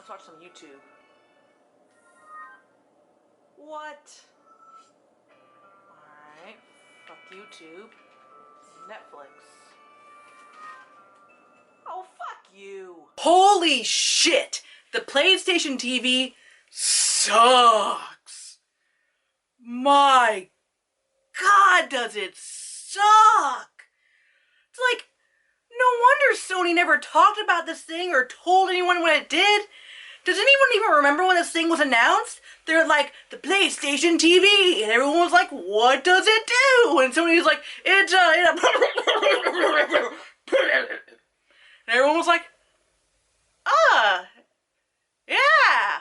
Let's watch some YouTube. What? Alright. Fuck YouTube. Netflix. Oh, fuck you. Holy shit! The PlayStation TV sucks. My God, does it suck? It's like, no wonder Sony never talked about this thing or told anyone when it did. Does anyone even remember when this thing was announced? They're like, the PlayStation TV, and everyone was like, what does it do? And Sony was like, and everyone was like, yeah.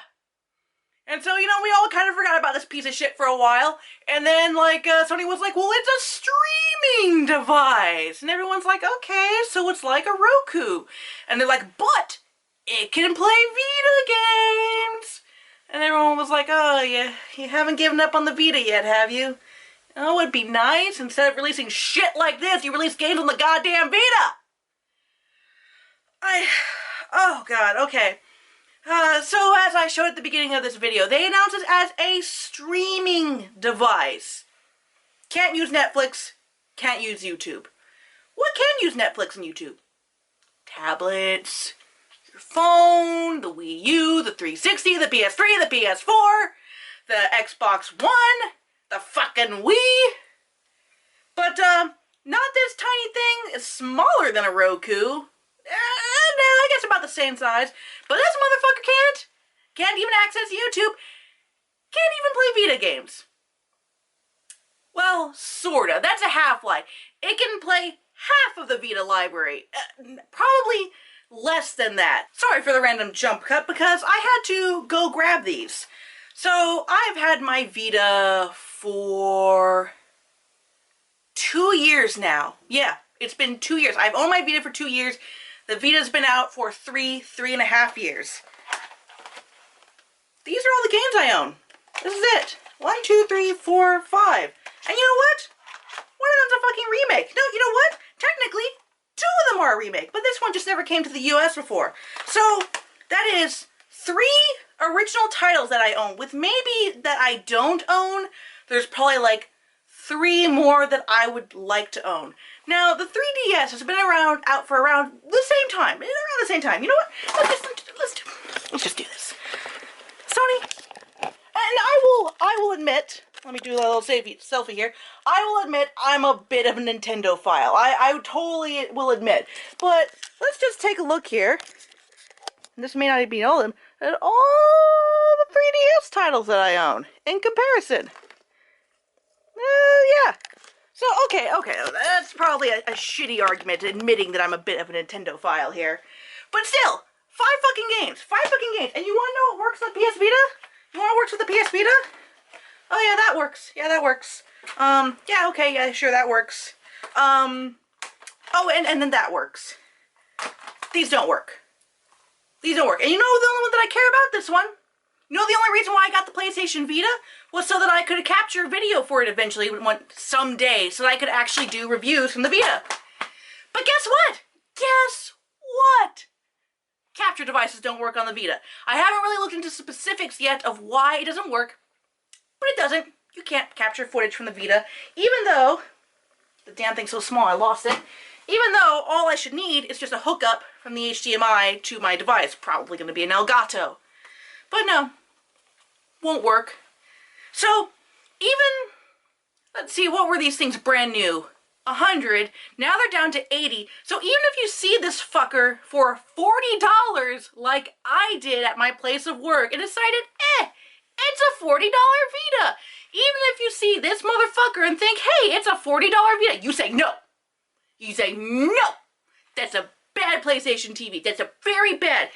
And so, you know, we all kind of forgot about this piece of shit for a while. And then, like, Sony was like, well, it's a streaming device. And everyone's like, okay, so it's like a Roku. And they're like, but it can play Vita games. And everyone was like, oh, yeah, you haven't given up on the Vita yet, have you? Oh, it'd be nice. Instead of releasing shit like this, you release games on the goddamn Vita. Oh, God, okay. So as I showed at the beginning of this video, they announced it as a streaming device. Can't use Netflix, can't use YouTube. What can use Netflix and YouTube? Tablets, your phone, the Wii U, the 360, the PS3, the PS4, the Xbox One, the fucking Wii. But, not this tiny thing. It's smaller than a Roku. No, I guess about the same size. But this motherfucker can't even access YouTube. Can't even play Vita games. Well, sorta. That's a half-lie. It can play half of the Vita library. Probably less than that. Sorry for the random jump cut, because I had to go grab these. So, I've had my Vita for 2 years now. Yeah, it's been 2 years. I've owned my Vita for 2 years. The Vita's been out for three and a half years. These are all the games I own. This is it. 1, 2, 3, 4, 5. And you know what? One of them's a fucking remake. No, you know what? Technically, 2 of them are a remake, but this one just never came to the US before. So, that is 3 original titles that I own. With maybe that I don't own, there's probably like 3 more that I would like to own. Now, the 3DS has been out for around the same time. Around the same time. You know what? Let's just do this. Sony, and I will admit, let me do a little selfie here. I will admit I'm a bit of a Nintendo file. I totally will admit. But let's just take a look here. And this may not be all of them. At all the 3DS titles that I own in comparison. Yeah. So, okay, that's probably a shitty argument admitting that I'm a bit of a Nintendo file here. But still, 5 fucking games. 5 fucking games. And you want to know what works with PS Vita? You want what works with the PS Vita? Oh, yeah, that works. Yeah, that works. Yeah, okay, yeah, sure, that works. Oh, and then that works. These don't work. These don't work. And you know the only one that I care about? This one. You know the only reason why I got the PlayStation Vita was so that I could capture video for it eventually someday, so that I could actually do reviews from the Vita. But guess what? Guess what? Capture devices don't work on the Vita. I haven't really looked into specifics yet of why it doesn't work, but it doesn't. You can't capture footage from the Vita, even though the damn thing's so small I lost it. Even though all I should need is just a hookup from the HDMI to my device. Probably going to be an Elgato. But no. Won't work. So, even, let's see, what were these things brand new? 100. Now they're down to 80. So even if you see this fucker for $40 like I did at my place of work and decided, it's a $40 Vita. Even if you see this motherfucker and think, hey, it's a $40 Vita, you say no. You say, no. That's a bad PlayStation TV. That's a very bad.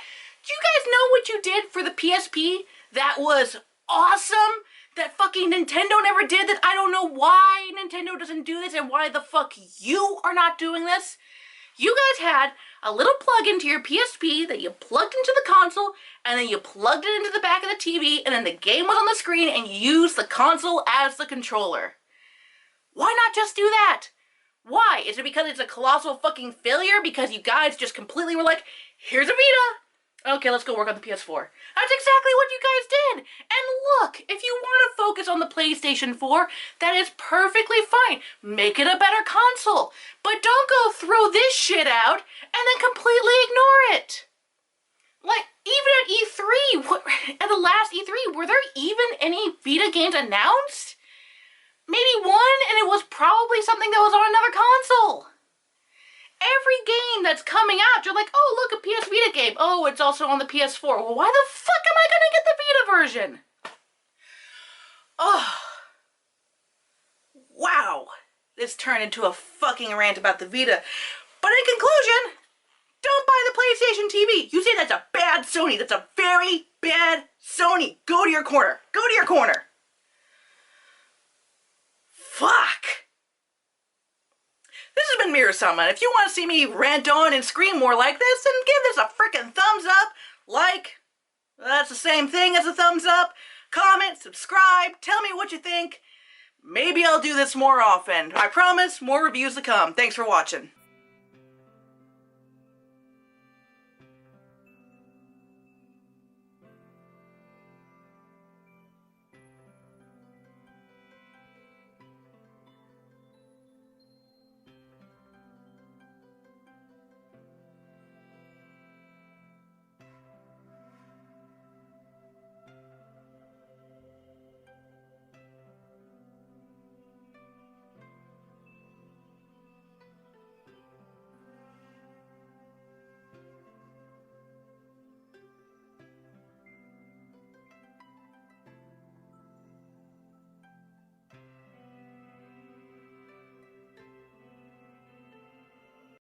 Do you guys know what you did for the PSP? That was awesome. That fucking Nintendo never did. That I don't know why Nintendo doesn't do this and why the fuck you are not doing this. You guys had a little plug into your PSP that you plugged into the console, and then you plugged it into the back of the TV, and then the game was on the screen, and you used the console as the controller. Why not just do that? Why? Is it because it's a colossal fucking failure? Because you guys just completely were like, here's a Vita. Okay, let's go work on the PS4. That's exactly what you guys did. And look, if you want to focus on the PlayStation 4, that is perfectly fine. Make it a better console. But don't go throw this shit out and then completely ignore it. Like, even at E3, at the last E3, were there even any Vita games announced? Maybe one, and it was probably something that was on another console. Every game that's coming out, you're like, oh, look, a PS Vita game. Oh, it's also on the PS4. Well, why the fuck am I gonna get the Vita version? Oh. Wow. This turned into a fucking rant about the Vita. But in conclusion, don't buy the PlayStation TV. You say that's a bad Sony. That's a very bad Sony. Go to your corner. Go to your corner. Fuck. This has been Meru-Sama. If you want to see me rant on and scream more like this, then give this a frickin' thumbs up. Like, that's the same thing as a thumbs up. Comment, subscribe, tell me what you think. Maybe I'll do this more often. I promise, more reviews to come. Thanks for watching.